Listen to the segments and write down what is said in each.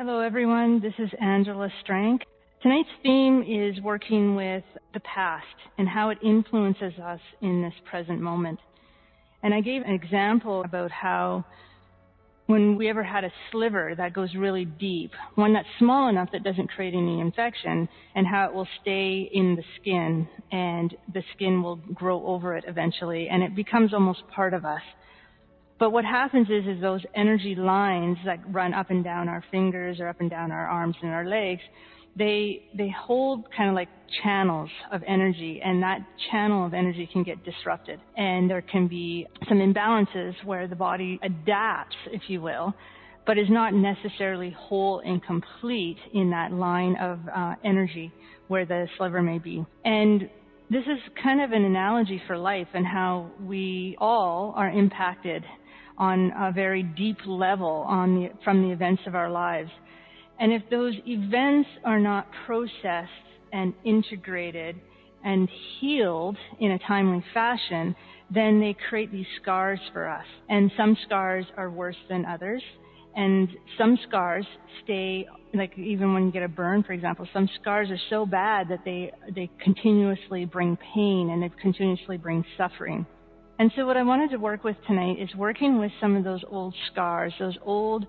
Hello, everyone. This is Angela Strank. Tonight's theme is working with the past and how it influences us in this present moment. And I gave an example about how when we ever had a sliver that goes really deep, one that's small enough that doesn't create any infection, and how it will stay in the skin and the skin will grow over it eventually, and it becomes almost part of us. But what happens is those energy lines that run up and down our fingers or up and down our arms and our legs, they hold kind of like channels of energy, and that channel of energy can get disrupted. And there can be some imbalances where the body adapts, if you will, but is not necessarily whole and complete in that line of energy where the sliver may be. And this is kind of an analogy for life and how we all are impacted on a very deep level from the events of our lives. And if those events are not processed and integrated and healed in a timely fashion, then they create these scars for us. And some scars are worse than others. And some scars stay, like even when you get a burn, for example, some scars are so bad that they continuously bring pain and they continuously bring suffering. And so what I wanted to work with tonight is working with some of those old scars, those old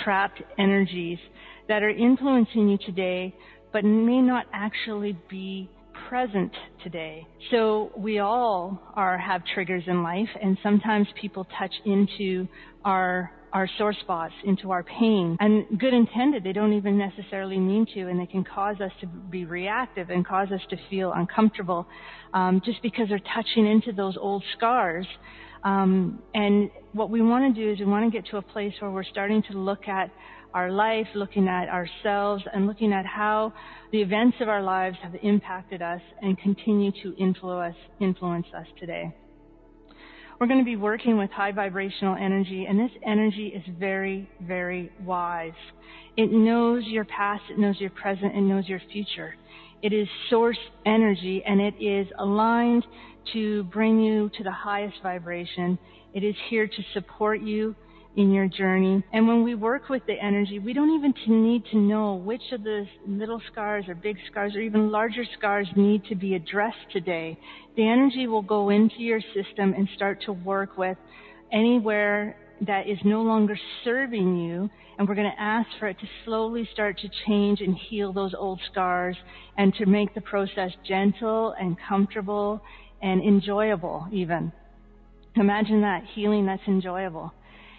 trapped energies that are influencing you today, but may not actually be present today. So we all have triggers in life, and sometimes people touch into our sore spots, into our pain. And good intended, they don't even necessarily mean to, and they can cause us to be reactive and cause us to feel uncomfortable just because they're touching into those old scars. And what we want to do is we want to get to a place where we're starting to look at our life, looking at ourselves, and looking at how the events of our lives have impacted us and continue to influence us today. We're going to be working with high vibrational energy, and this energy is very, very wise. It knows your past, it knows your present, it knows your future. It is source energy, and it is aligned to bring you to the highest vibration. It is here to support you in your journey. And when we work with the energy, we don't even need to know which of the little scars or big scars or even larger scars need to be addressed today. The energy will go into your system and start to work with anywhere that is no longer serving you, and we're going to ask for it to slowly start to change and heal those old scars and to make the process gentle and comfortable and enjoyable even. Imagine that, healing that's enjoyable.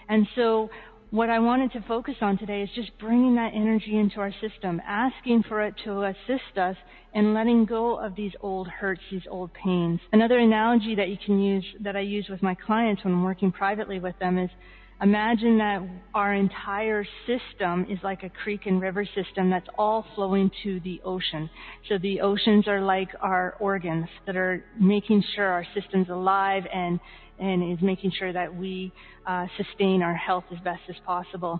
And so what I wanted to focus on today is just bringing that energy into our system, asking for it to assist us in letting go of these old hurts, these old pains. Another analogy that you can use, that I use with my clients when I'm working privately with them, is imagine that our entire system is like a creek and river system that's all flowing to the ocean. So the oceans are like our organs that are making sure our system's alive and is making sure that we sustain our health as best as possible.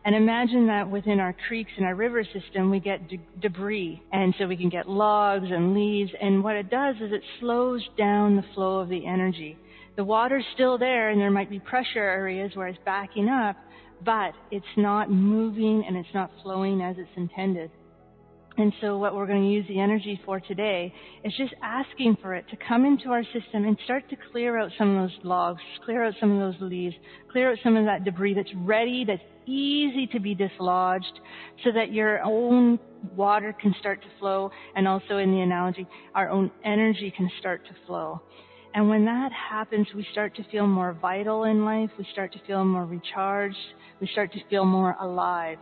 And imagine that within our creeks and our river system, we get debris. And so we can get logs and leaves. And what it does is it slows down the flow of the energy. The water's still there, and there might be pressure areas where it's backing up, but it's not moving and it's not flowing as it's intended. And so what we're going to use the energy for today is just asking for it to come into our system and start to clear out some of those logs, clear out some of those leaves, clear out some of that debris that's ready, that's easy to be dislodged, so that your own water can start to flow, and also in the analogy, our own energy can start to flow. And when that happens, we start to feel more vital in life, we start to feel more recharged, we start to feel more alive.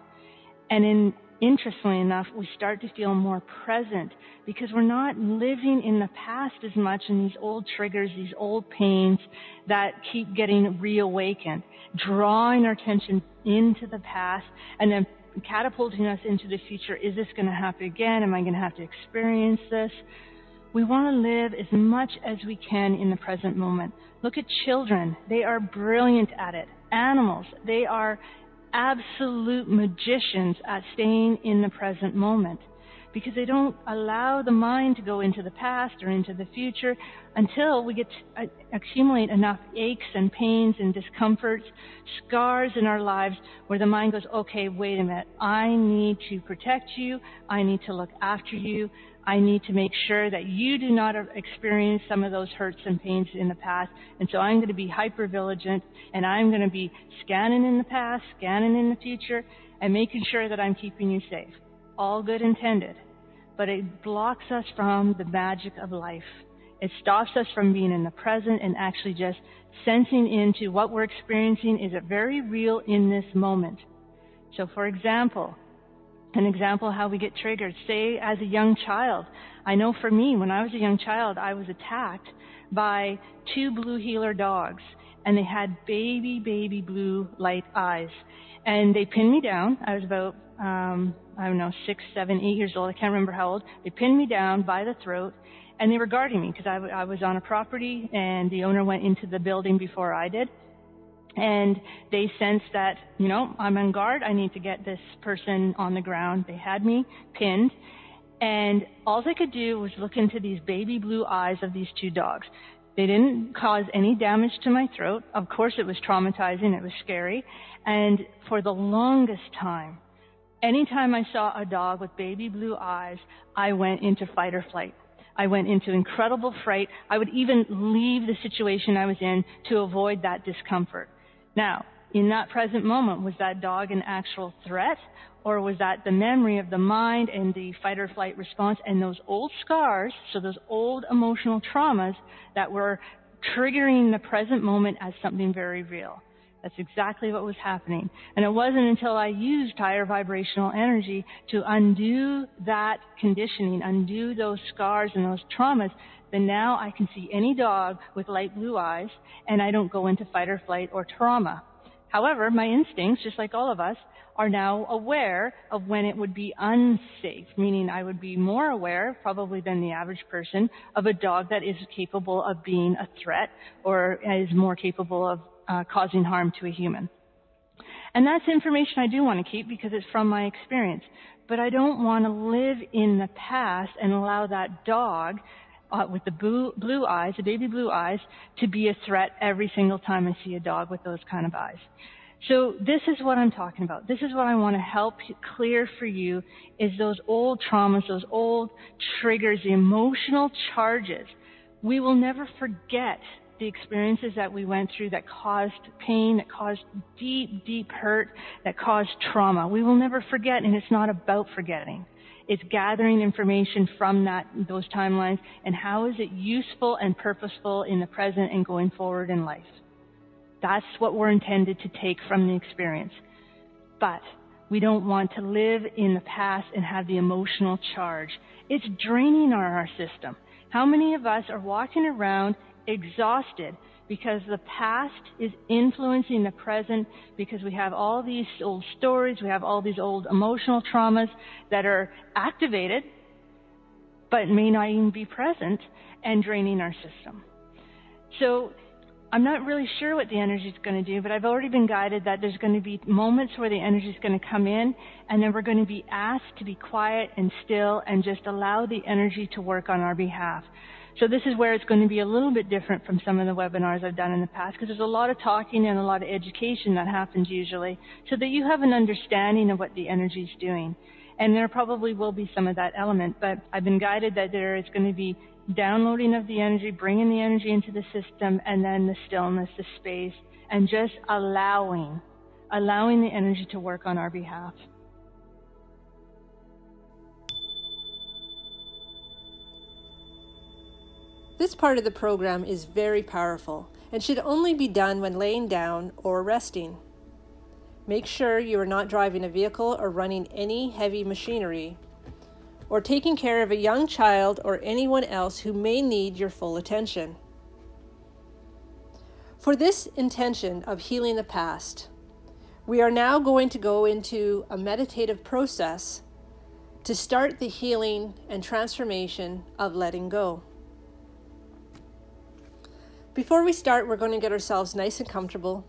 And interestingly enough, we start to feel more present because we're not living in the past as much in these old triggers, these old pains that keep getting reawakened, drawing our attention into the past and then catapulting us into the future. Is this going to happen again? Am I going to have to experience this? We want to live as much as we can in the present moment. Look at children. They are brilliant at it. Animals, they are absolute magicians at staying in the present moment. because they don't allow the mind to go into the past or into the future until we get to accumulate enough aches and pains and discomforts, scars in our lives where the mind goes, okay, wait a minute, I need to protect you, I need to look after you, I need to make sure that you do not experience some of those hurts and pains in the past, and so I'm going to be hyper vigilant, and I'm going to be scanning in the past, scanning in the future, and making sure that I'm keeping you safe. All good intended, but it blocks us from the magic of life. It stops us from being in the present and actually just sensing into what we're experiencing. Is it very real in this moment? So for example, an example of how we get triggered, say as a young child. I know for me, when I was a young child, I was attacked by 2 blue heeler dogs, and they had baby blue light eyes. And they pinned me down. I was about, 6, 7, 8 years old. I can't remember how old. They pinned me down by the throat, and they were guarding me because I was on a property, and the owner went into the building before I did. And they sensed that, I'm on guard. I need to get this person on the ground. They had me pinned. And all they could do was look into these baby blue eyes of these 2 dogs. They didn't cause any damage to my throat. Of course, it was traumatizing. It was scary. And for the longest time, anytime I saw a dog with baby blue eyes, I went into fight or flight. I went into incredible fright. I would even leave the situation I was in to avoid that discomfort. Now, in that present moment, was that dog an actual threat, or was that the memory of the mind and the fight or flight response and those old scars, so those old emotional traumas that were triggering the present moment as something very real? That's exactly what was happening. And it wasn't until I used higher vibrational energy to undo that conditioning, undo those scars and those traumas, that now I can see any dog with light blue eyes, and I don't go into fight or flight or trauma. However, my instincts, just like all of us, are now aware of when it would be unsafe, meaning I would be more aware, probably than the average person, of a dog that is capable of being a threat or is more capable of causing harm to a human. And that's information I do want to keep because it's from my experience. But I don't want to live in the past and allow that dog with the blue eyes, the baby blue eyes, to be a threat every single time I see a dog with those kind of eyes. So this is what I'm talking about. This is what I want to help clear for you, is those old traumas, those old triggers, the emotional charges. We will never forget the experiences that we went through that caused pain, that caused deep hurt, that caused trauma. We will never forget, and it's not about forgetting. It's gathering information from those timelines, and how is it useful and purposeful in the present and going forward in life. That's what we're intended to take from the experience. But we don't want to live in the past and have the emotional charge. It's draining our system. How many of us are walking around exhausted because the past is influencing the present, because we have all these old stories, we have all these old emotional traumas that are activated but may not even be present and draining our system. So I'm not really sure what the energy is going to do, but I've already been guided that there's going to be moments where the energy is going to come in, and then we're going to be asked to be quiet and still and just allow the energy to work on our behalf. So this is where it's going to be a little bit different from some of the webinars I've done in the past, because there's a lot of talking and a lot of education that happens usually, so that you have an understanding of what the energy is doing. And there probably will be some of that element, but I've been guided that there is going to be downloading of the energy, bringing the energy into the system, and then the stillness, the space, and just allowing the energy to work on our behalf. This part of the program is very powerful and should only be done when laying down or resting. Make sure you are not driving a vehicle or running any heavy machinery, or taking care of a young child or anyone else who may need your full attention. For this intention of healing the past, we are now going to go into a meditative process to start the healing and transformation of letting go. Before we start, we're going to get ourselves nice and comfortable,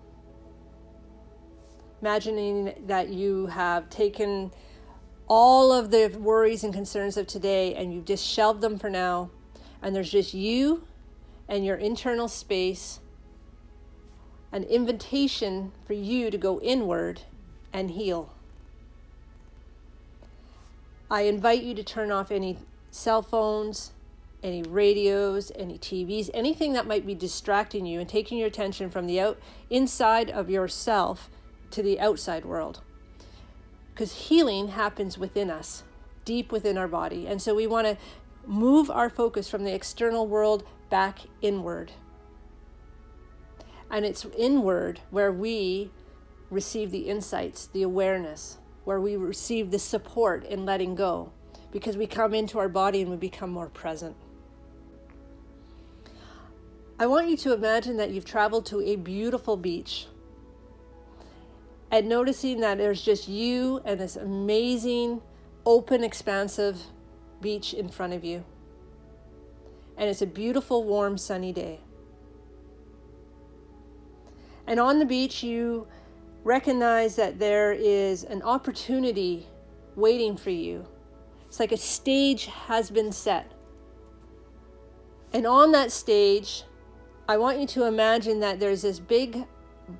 imagining that you have taken all of the worries and concerns of today, and you've just shelved them for now, and there's just you and your internal space, an invitation for you to go inward and heal. I invite you to turn off any cell phones, any radios, any TVs, anything that might be distracting you and taking your attention from the inside of yourself to the outside world. Because healing happens within us, deep within our body. And so we want to move our focus from the external world back inward. And it's inward where we receive the insights, the awareness, where we receive the support in letting go, because we come into our body and we become more present. I want you to imagine that you've traveled to a beautiful beach, and noticing that there's just you and this amazing, open, expansive beach in front of you. And it's a beautiful, warm, sunny day. And on the beach, you recognize that there is an opportunity waiting for you. It's like a stage has been set. And on that stage, I want you to imagine that there's this big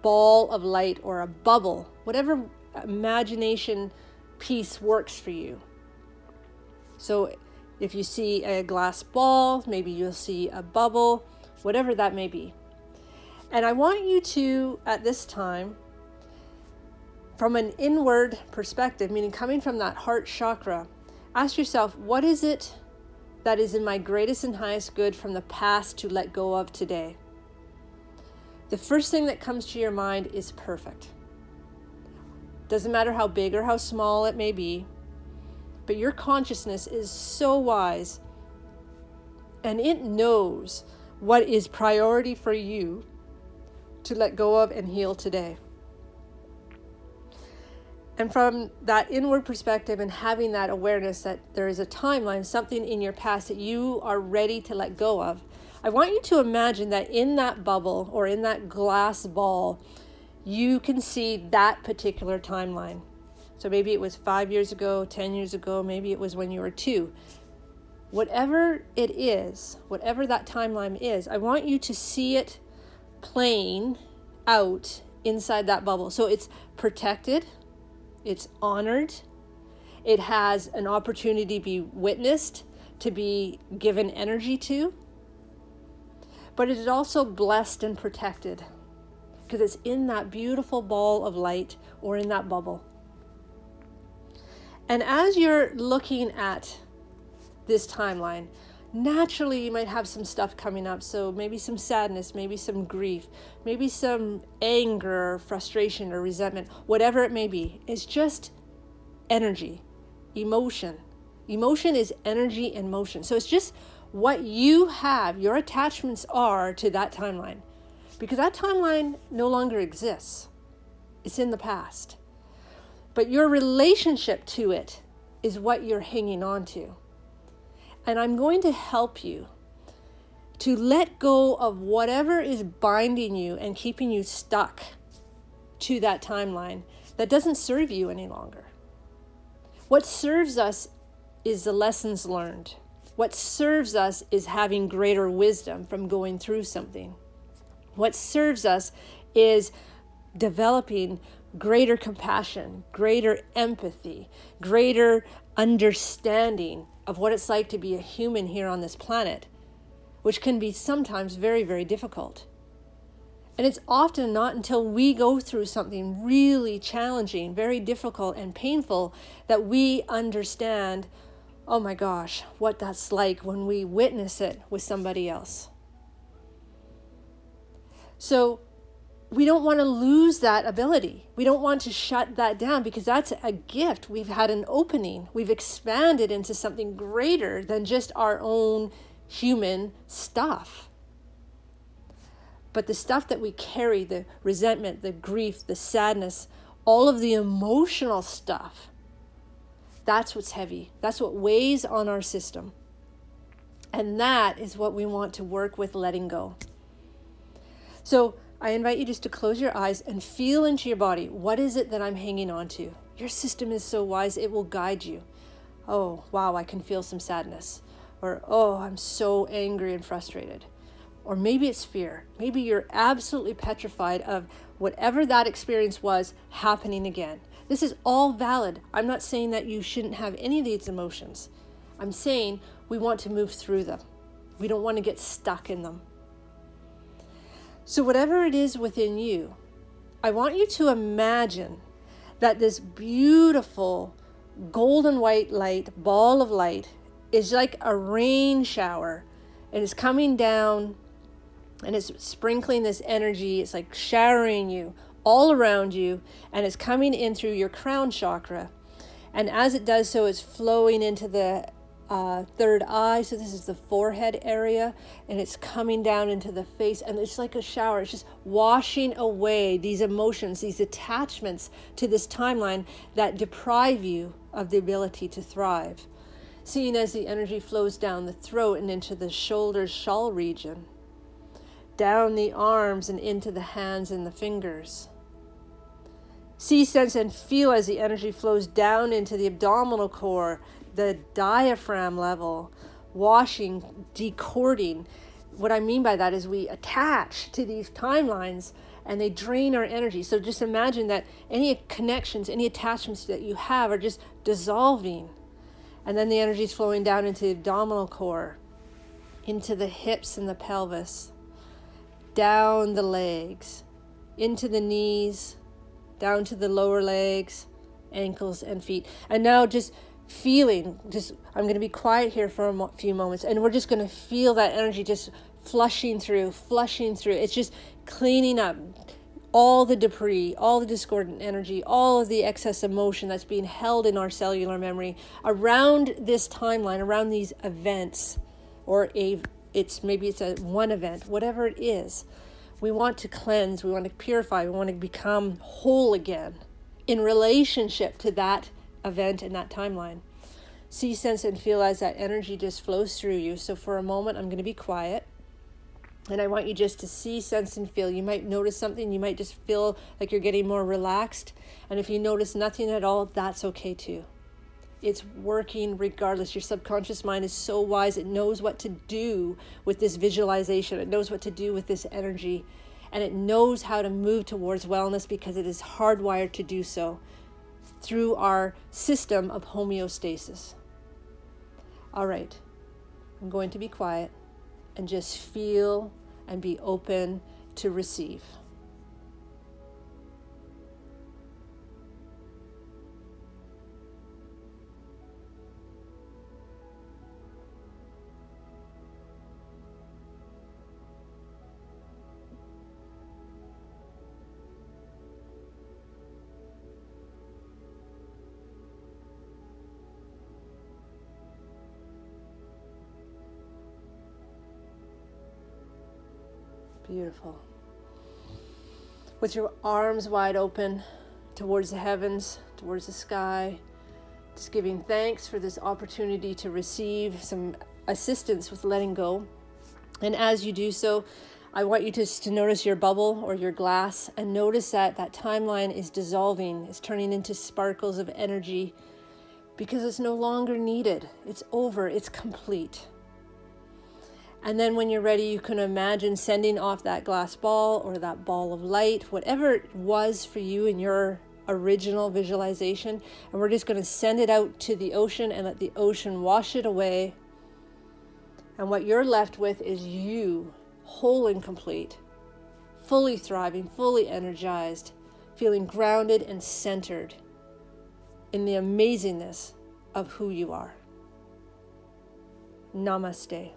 ball of light or a bubble, whatever imagination piece works for you. So if you see a glass ball, maybe you'll see a bubble, whatever that may be. And I want you to, at this time, from an inward perspective, meaning coming from that heart chakra, ask yourself, what is it that is in my greatest and highest good from the past to let go of today? The first thing that comes to your mind is perfect. Doesn't matter how big or how small it may be, but your consciousness is so wise, and it knows what is priority for you to let go of and heal today. And from that inward perspective and having that awareness that there is a timeline, something in your past that you are ready to let go of, I want you to imagine that in that bubble or in that glass ball, you can see that particular timeline. So maybe it was 5 years ago, 10 years ago, maybe it was when you were 2. Whatever it is, whatever that timeline is, I want you to see it playing out inside that bubble. So it's protected, it's honored, it has an opportunity to be witnessed, to be given energy to, but it is also blessed and protected because it's in that beautiful ball of light or in that bubble. And as you're looking at this timeline, naturally you might have some stuff coming up. So maybe some sadness, maybe some grief, maybe some anger or frustration or resentment, whatever it may be. It's just energy, emotion. Emotion is energy and motion. So it's just what you have, your attachments are to that timeline. Because that timeline no longer exists. It's in the past. But your relationship to it is what you're hanging on to. And I'm going to help you to let go of whatever is binding you and keeping you stuck to that timeline that doesn't serve you any longer. What serves us is the lessons learned. What serves us is having greater wisdom from going through something. What serves us is developing greater compassion, greater empathy, greater understanding of what it's like to be a human here on this planet, which can be sometimes very, very difficult. And it's often not until we go through something really challenging, very difficult and painful that we understand, oh my gosh, what that's like when we witness it with somebody else. So we don't want to lose that ability. We don't want to shut that down because that's a gift. We've had an opening. We've expanded into something greater than just our own human stuff. But the stuff that we carry, the resentment, the grief, the sadness, all of the emotional stuff, that's what's heavy. That's what weighs on our system. And that is what we want to work with letting go. So I invite you just to close your eyes and feel into your body. What is it that I'm hanging on to? Your system is so wise, it will guide you. Oh, wow, I can feel some sadness. Or, oh, I'm so angry and frustrated. Or maybe it's fear. Maybe you're absolutely petrified of whatever that experience was happening again. This is all valid. I'm not saying that you shouldn't have any of these emotions. I'm saying we want to move through them. We don't want to get stuck in them. So whatever it is within you, I want you to imagine that this beautiful golden white light, ball of light, is like a rain shower, and it's coming down and it's sprinkling this energy. It's like showering you all around you, and it's coming in through your crown chakra. And as it does so, it's flowing into the third eye. So this is the forehead area, and it's coming down into the face, and it's like a shower. It's just washing away these emotions, these attachments to this timeline that deprive you of the ability to thrive. Seeing as the energy flows down the throat and into the shoulders, shawl region, down the arms and into the hands and the fingers. See, sense, and feel as the energy flows down into the abdominal core, the diaphragm level, washing, decording. What I mean by that is we attach to these timelines and they drain our energy. So just imagine that any connections, any attachments that you have are just dissolving. And then the energy is flowing down into the abdominal core, into the hips and the pelvis, down the legs, into the knees, down to the lower legs, ankles and feet. And now just feeling, I'm going to be quiet here for a few moments, and we're just going to feel that energy just flushing through. It's just cleaning up all the debris, all the discordant energy, all of the excess emotion that's being held in our cellular memory around this timeline, around these events, or maybe it's a one event, whatever it is. We want to cleanse, we want to purify, we want to become whole again in relationship to that event and that timeline. See, sense, and feel as that energy just flows through you. So for a moment, I'm going to be quiet. And I want you just to see, sense, and feel. You might notice something. You might just feel like you're getting more relaxed. And if you notice nothing at all, that's okay too. It's working regardless. Your subconscious mind is so wise. It knows what to do with this visualization. It knows what to do with this energy. And it knows how to move towards wellness because it is hardwired to do so through our system of homeostasis. All right, I'm going to be quiet and just feel and be open to receive. Beautiful. With your arms wide open towards the heavens, towards the sky, just giving thanks for this opportunity to receive some assistance with letting go. And as you do so, I want you to notice your bubble or your glass and notice that that timeline is dissolving, it's turning into sparkles of energy because it's no longer needed. It's over, it's complete. And then when you're ready, you can imagine sending off that glass ball or that ball of light, whatever it was for you in your original visualization. And we're just going to send it out to the ocean and let the ocean wash it away. And what you're left with is you, whole and complete, fully thriving, fully energized, feeling grounded and centered in the amazingness of who you are. Namaste.